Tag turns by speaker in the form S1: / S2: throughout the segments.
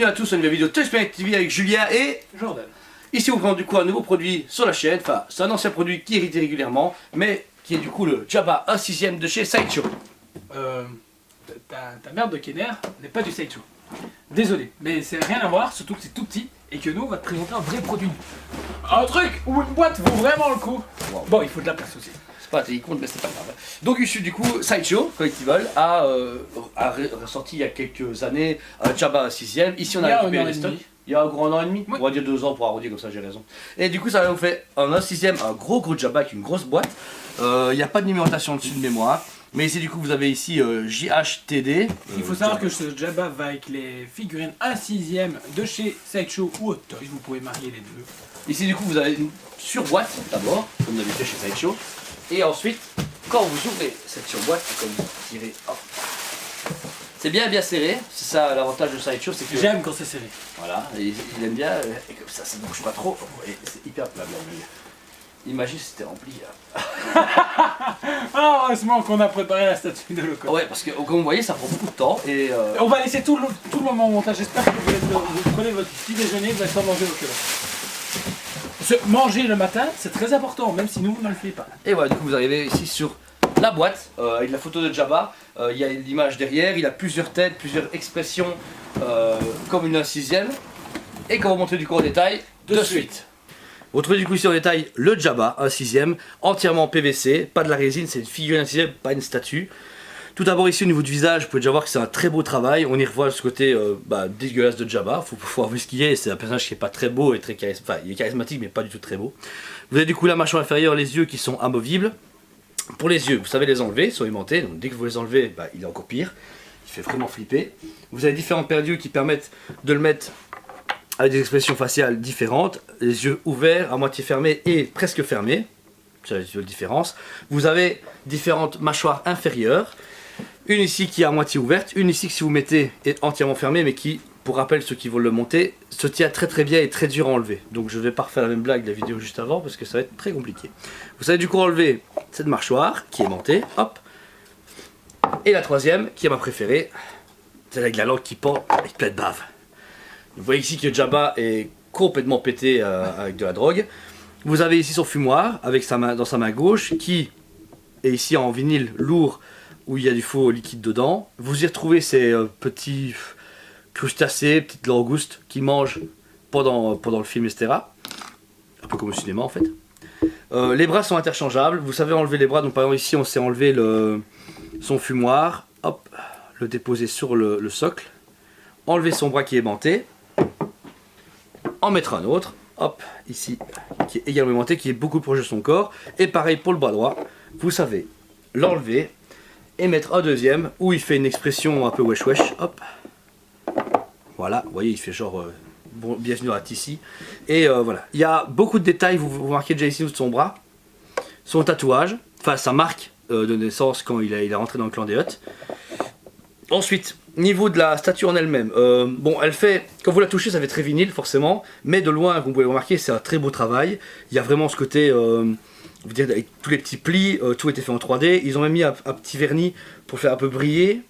S1: bienvenue à tous sur une nouvelle vidéo Touchpoint TV avec Julien et
S2: Jordan.
S1: Ici on prend du coup un nouveau produit sur la chaîne, enfin c'est un ancien produit qui est hérité régulièrement, mais qui est du coup le Jabba 1/6 de chez Sideshow.
S2: Ta merde de Kenner n'est pas du Sideshow. Désolé, mais c'est rien à voir, surtout que c'est tout petit et que nous on va te présenter un vrai produit. Un truc où une boîte vaut vraiment le coup.
S1: Wow.
S2: Bon, il faut de la place aussi.
S1: C'est pas un compte mais c'est pas grave. Donc ici du coup Sideshow, Collectible, a ressorti il y a quelques années Jabba 1/6. Ici on a récupéré les stocks. Il y a un gros 1 an et demi,
S2: oui.
S1: On va dire 2 ans pour arrondir comme ça j'ai raison. Et du coup ça nous fait un 1/6, un gros Jabba avec une grosse boîte. Il n'y a pas de numérotation dessus de mémoire. Mais ici du coup vous avez ici JHTD.
S2: Il faut savoir que ce Jabba va avec les figurines 1/6 de chez Sideshow ou Hot Toys, vous pouvez marier les deux.
S1: Ici du coup vous avez une surboîte d'abord, comme d'habitude chez Sideshow. Et ensuite, quand vous ouvrez cette surboîte, c'est comme vous tirez, hop. C'est bien serré, c'est ça l'avantage de Sideshow, c'est que...
S2: J'aime quand c'est serré.
S1: Voilà, il aime bien, et comme ça ne bouge pas trop, et c'est hyper plat. Imagine si c'était rempli.
S2: Ah, heureusement qu'on a préparé la statue de Loco.
S1: Ouais, parce que comme vous voyez, ça prend beaucoup de temps, et...
S2: On va laisser tout le moment au montage, j'espère que vous prenez votre petit déjeuner, vous allez pas manger au kebab. Manger le matin, c'est très important, même si nous, on ne le fait pas.
S1: Et voilà, du coup, vous arrivez ici sur la boîte, avec la photo de Jabba. Il y a l'image derrière, il a plusieurs têtes, plusieurs expressions, comme une 1/6. Et quand vous montrez du coup en détail, de suite. Vous trouvez du coup ici en détail le Jabba 1/6, entièrement en PVC, pas de la résine, c'est une figurine 1/6, pas une statue. Tout d'abord ici au niveau du visage, vous pouvez déjà voir que c'est un très beau travail, on y revoit ce côté dégueulasse de Jabba, faut avouer ce qu'il est, c'est un personnage qui est pas très beau et très charismatique, enfin il est charismatique mais pas du tout très beau. Vous avez du coup la mâchoire inférieure, les yeux qui sont amovibles. Pour les yeux, vous savez les enlever, ils sont aimantés, donc dès que vous les enlevez, il est encore pire, il fait vraiment flipper. Vous avez différentes paires d'yeux qui permettent de le mettre avec des expressions faciales différentes, les yeux ouverts, à moitié fermés et presque fermés, c'est la différence. Vous avez différentes mâchoires inférieures. Une ici qui est à moitié ouverte, une ici que si vous mettez est entièrement fermée mais qui, pour rappel ceux qui veulent le monter, se tient très bien et très dur à enlever. Donc je ne vais pas refaire la même blague de la vidéo juste avant parce que ça va être très compliqué. Vous savez du coup enlever cette mâchoire qui est montée, hop. Et la troisième qui est ma préférée, celle avec la langue qui pend avec plein de bave. Vous voyez ici que Jabba est complètement pété avec de la drogue. Vous avez ici son fumoir avec dans sa main gauche qui est ici en vinyle lourd où il y a du faux liquide dedans. Vous y retrouvez ces petits crustacés, petites langoustes qui mangent pendant le film, etc. Un peu comme au cinéma en fait. Les bras sont interchangeables, vous savez enlever les bras, donc par exemple ici on sait enlever son fumoir, hop, le déposer sur le socle, enlever son bras qui est aimanté, en mettre un autre, hop, ici, qui est également aimanté, qui est beaucoup proche de son corps, et pareil pour le bras droit, vous savez l'enlever, et mettre un deuxième où il fait une expression un peu wesh wesh, hop, voilà, vous voyez il fait genre bon, bienvenue à Tissi, et voilà, il y a beaucoup de détails, vous remarquez déjà ici de son bras, son tatouage, enfin sa marque de naissance quand il est rentré dans le clan des Hutt. Ensuite, niveau de la statue en elle-même, bon elle fait, quand vous la touchez ça fait très vinyle forcément, mais de loin comme vous pouvez le remarquer c'est un très beau travail, il y a vraiment ce côté... vous dire avec tous les petits plis, tout a été fait en 3D, ils ont même mis un petit vernis pour faire un peu briller.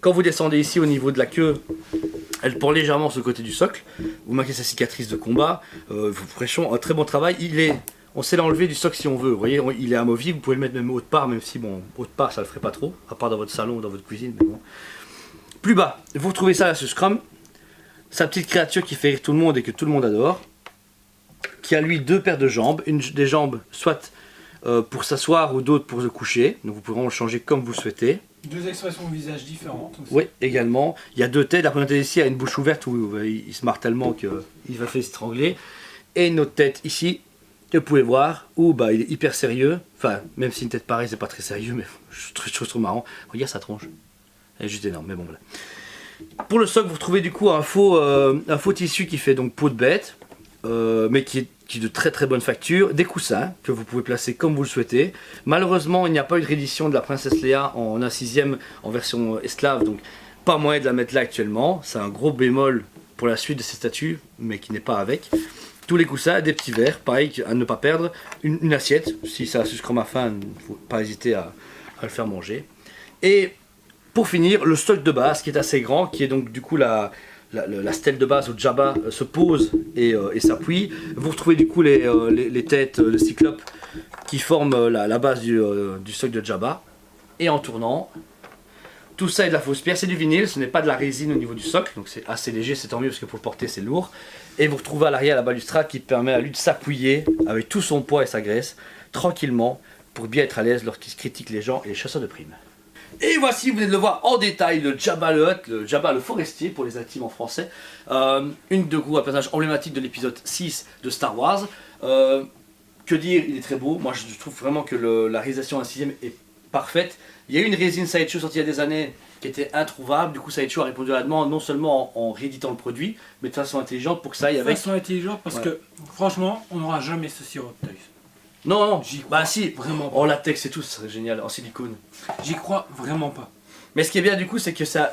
S1: Quand vous descendez ici au niveau de la queue, elle pend légèrement sur le côté du socle, vous marquez sa cicatrice de combat, franchement un très bon travail, on sait l'enlever du socle si on veut, vous voyez, il est amovible, vous pouvez le mettre même haute part, même si bon, haute part ça le ferait pas trop, à part dans votre salon ou dans votre cuisine, mais bon. Plus bas, vous retrouvez ça là, ce Scrum, sa petite créature qui fait rire tout le monde et que tout le monde adore, qui a lui deux paires de jambes, des jambes soit pour s'asseoir ou d'autres pour se coucher, donc vous pourrez le changer comme vous le souhaitez.
S2: Deux expressions de visage différentes aussi.
S1: Oui, également. Il y a deux têtes, la première tête ici a une bouche ouverte où il se marre tellement qu'il va faire s'étrangler. Et une autre tête ici, que vous pouvez voir, où il est hyper sérieux. Enfin, même si une tête pareille, c'est pas très sérieux, mais je trouve marrant. Regarde sa tronche. Elle est juste énorme, mais bon voilà. Pour le socle, vous retrouvez du coup un faux tissu qui fait donc peau de bête, mais qui est de très bonne facture, des coussins que vous pouvez placer comme vous le souhaitez. Malheureusement il n'y a pas eu de réédition de la princesse Léa en 1/6 en version esclave, donc pas moyen de la mettre là actuellement, c'est un gros bémol pour la suite de ces statues, mais qui n'est pas avec. Tous les coussins, des petits verres, pareil à ne pas perdre, une assiette, si ça suce comme à faim, il ne faut pas hésiter à le faire manger. Et pour finir, le stock de base qui est assez grand, qui est donc du coup la la stèle de base où Jabba se pose et s'appuie. Vous retrouvez du coup les têtes de cyclope qui forment la base du socle de Jabba. Et en tournant, tout ça est de la fausse pierre, c'est du vinyle, ce n'est pas de la résine au niveau du socle, donc c'est assez léger, c'est tant mieux parce que pour le porter c'est lourd. Et vous retrouvez à l'arrière la balustrade qui permet à lui de s'appuyer avec tout son poids et sa graisse, tranquillement, pour bien être à l'aise lorsqu'il critique les gens et les chasseurs de primes. Et voici, vous venez de le voir en détail, le Jabba le Hutt, le Jabba le forestier pour les intimes en français. Une de goût, un personnage emblématique de l'épisode 6 de Star Wars. Que dire, il est très beau. Moi je trouve vraiment que la réalisation d'un 6ème est parfaite. Il y a eu une résine Sideshow sortie il y a des années qui était introuvable. Du coup Sideshow a répondu à la demande non seulement en rééditant le produit, mais de façon intelligente pour que ça aille avec.
S2: De façon intelligente parce que franchement, on n'aura jamais ce sirop de Toys.
S1: Non,
S2: J'y crois
S1: bah si,
S2: vraiment pas.
S1: en latex et tout, ce serait génial, en silicone.
S2: J'y crois vraiment pas.
S1: Mais ce qui est bien du coup, c'est que ça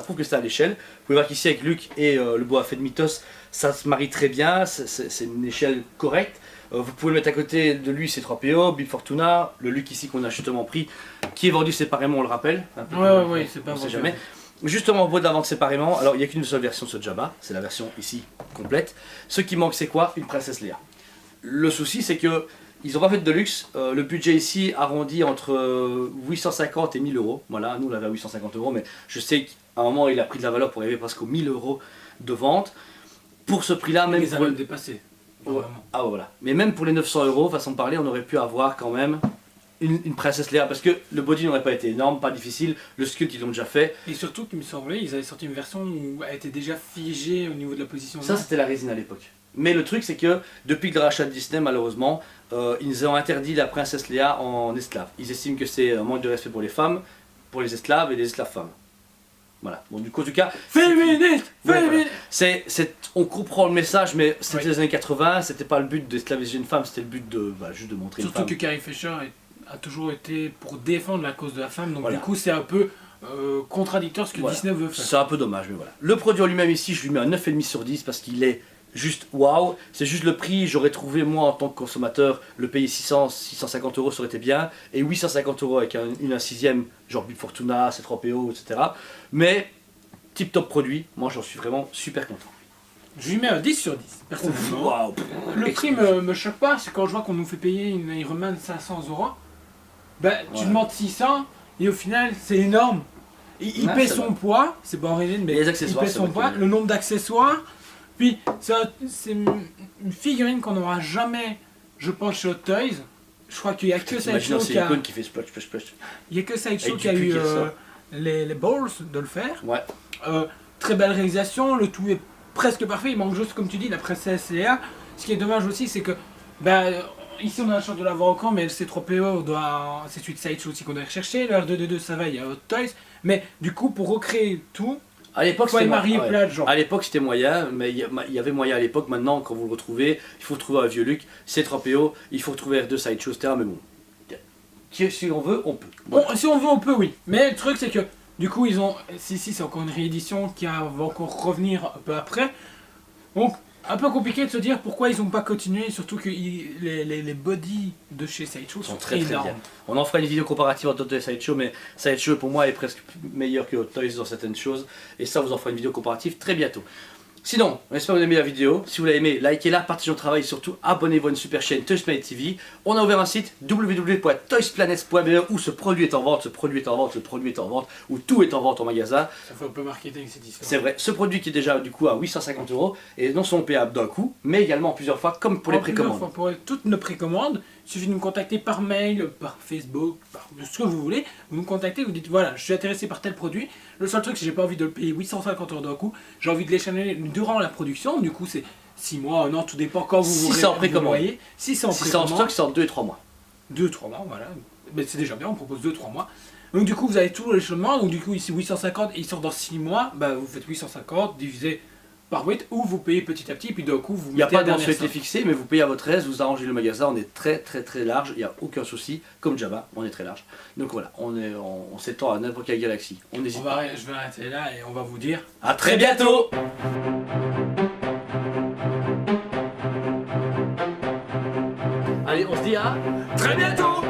S1: prouve que c'est à l'échelle. Vous pouvez voir qu'ici avec Luke et le Boba Fett Mythos, ça se marie très bien, c'est une échelle correcte. Vous pouvez le mettre à côté de lui, c'est 3PO, Bib Fortuna, le Luke ici qu'on a justement pris, qui est vendu séparément, on le rappelle.
S2: Ouais, c'est pas
S1: on sait
S2: vendu.
S1: jamais. Justement, au bout de la vente séparément, alors il n'y a qu'une seule version de ce Jabba, c'est la version ici complète. Ce qui manque, c'est quoi? Une princesse Leia. Le souci, c'est que ils n'ont pas fait de luxe. Le budget ici arrondi entre 850 et 1000 euros. Voilà, nous on l'avait à 850 euros, mais je sais qu'à un moment il a pris de la valeur pour arriver presque aux 1000 euros de vente. Pour ce prix-là, même
S2: Ils
S1: pour
S2: avaient dépassé.
S1: Ouais. Ah voilà. Mais même pour les 900 euros, façon de parler, on aurait pu avoir quand même une princesse Leia parce que le body n'aurait pas été énorme, pas difficile. Le sculpt ils l'ont déjà fait.
S2: Et surtout qu'il me semblait, ils avaient sorti une version où elle était déjà figée au niveau de la position.
S1: Ça c'était la résine à l'époque. Mais le truc c'est que depuis le rachat de Disney, malheureusement, ils ont interdit la princesse Leia en esclave. Ils estiment que c'est un manque de respect pour les femmes, pour les esclaves et les esclaves femmes. Voilà. Bon, du coup, en tout cas,
S2: Féministe, féministe.
S1: on comprend le message, mais c'était
S2: Oui.
S1: les années 80, c'était pas le but d'esclaviser une femme, c'était le but de juste de montrer
S2: Surtout
S1: une
S2: que
S1: femme.
S2: Carrie Fisher a toujours été pour défendre la cause de la femme, donc
S1: Voilà.
S2: du coup c'est un peu contradictoire ce que
S1: Voilà.
S2: Disney veut faire.
S1: C'est un peu dommage, mais voilà. Le produit en lui-même ici, je lui mets un 9,5 sur 10 parce qu'il est juste waouh. C'est juste le prix, j'aurais trouvé moi en tant que consommateur, le payer 650 euros ça aurait été bien, et 850 euros avec un 6ème, genre Bib Fortuna, C3PO, etc. Mais, tip top produit, moi j'en suis vraiment super content.
S2: Je lui mets un 10 sur 10, personnellement.
S1: Waouh.
S2: Le prix me choque pas, c'est quand je vois qu'on nous fait payer une Iron Man 500 euros, ben tu
S1: Ouais.
S2: demandes 600 et au final c'est énorme. Il
S1: Ouais,
S2: paie
S1: c'est
S2: son
S1: vrai.
S2: poids, c'est pas en résine, mais
S1: Et les
S2: il
S1: accessoires,
S2: paie
S1: c'est
S2: son
S1: vrai
S2: poids,
S1: qu'il-
S2: le nombre d'accessoires. Puis c'est une figurine qu'on n'aura jamais, je pense, chez Hot Toys. Je crois qu'il y a que
S1: T'imagines
S2: Sideshow
S1: un
S2: qui a,
S1: silicone qui fait splash, splash, splash.
S2: il y a que Sideshow
S1: Avec
S2: qui a
S1: du
S2: eu
S1: cul qui ressort.
S2: les balls de le faire.
S1: Ouais.
S2: Très belle réalisation, le tout est presque parfait, il manque juste comme tu dis la princesse Leia. Ce qui est dommage aussi c'est que ici on a la chance de l'avoir encore, mais le C3PO c'est celui de Sideshow aussi qu'on doit rechercher, le R2D2 ça va, il y a Hot Toys, mais du coup pour recréer tout,
S1: À l'époque,
S2: faut
S1: c'était
S2: marier
S1: moyen.
S2: plein de gens.
S1: À l'époque, c'était moyen, mais il y avait moyen à l'époque. Maintenant, quand vous le retrouvez, il faut retrouver un vieux Luke, C3PO, il faut retrouver R2 Sideshow, etc. Mais bon, si on veut, on peut.
S2: Bon, si on veut on peut oui, mais le truc c'est que du coup ils ont, si c'est encore une réédition qui va encore revenir un peu après, donc un peu compliqué de se dire pourquoi ils n'ont pas continué, surtout que les bodies de chez Sideshow
S1: Ils sont
S2: sont
S1: très très
S2: énormes.
S1: bien. On en fera une vidéo comparative entre Hot Toys et Sideshow, mais Sideshow pour moi est presque meilleur que Hot Toys dans certaines choses. Et ça, vous en fera une vidéo comparative très bientôt. Sinon, on espère que vous avez aimé la vidéo. Si vous l'avez aimé, likez-la, partagez notre travail et surtout abonnez-vous à une super chaîne Toys Planet TV. On a ouvert un site www.toysplanet.be où ce produit est en vente, ce produit est en vente, ce produit est en vente, où tout est en vente en magasin.
S2: Ça fait un peu marketing cette histoire.
S1: C'est vrai, ce produit qui est déjà du coup à 850 euros est non seulement payable d'un coup, mais également plusieurs fois comme pour les
S2: En plusieurs
S1: précommandes.
S2: fois, pour toutes nos précommandes, il suffit de nous contacter par mail, par Facebook, par ce que vous voulez. Vous nous contactez, vous dites voilà, je suis intéressé par tel produit. Le seul truc, c'est que j'ai pas envie de le payer 850 euros d'un coup. J'ai envie de l'échelonner durant la production. Du coup, c'est 6 mois, 1 an, tout dépend quand vous
S1: Si c'est en
S2: vous
S1: précommande.
S2: voyez. Si c'est en
S1: Si c'est en
S2: précommande,
S1: stock, c'est en 2 et 3 mois.
S2: 2-3 mois, voilà. Mais c'est déjà bien, on propose 2-3 mois. Donc du coup, vous avez tout l'échelonnement. Donc du coup, ici 850 et il sort dans 6 mois. Bah, vous faites 850 divisé par 8 ou vous payez petit à petit. Puis d'un coup, vous
S1: Il n'y a
S2: mettez
S1: pas
S2: la
S1: de
S2: dernière
S1: mensualité
S2: somme.
S1: fixée, mais vous payez à votre aise, vous arrangez le magasin, on est très très très large, il n'y a aucun souci. Comme Jabba, on est très large. Donc voilà, on s'étend à n'importe quelle galaxie. On n'hésite pas.
S2: Je vais arrêter là et on va vous dire.
S1: À très bientôt. Allez, on se dit à
S2: Très bientôt!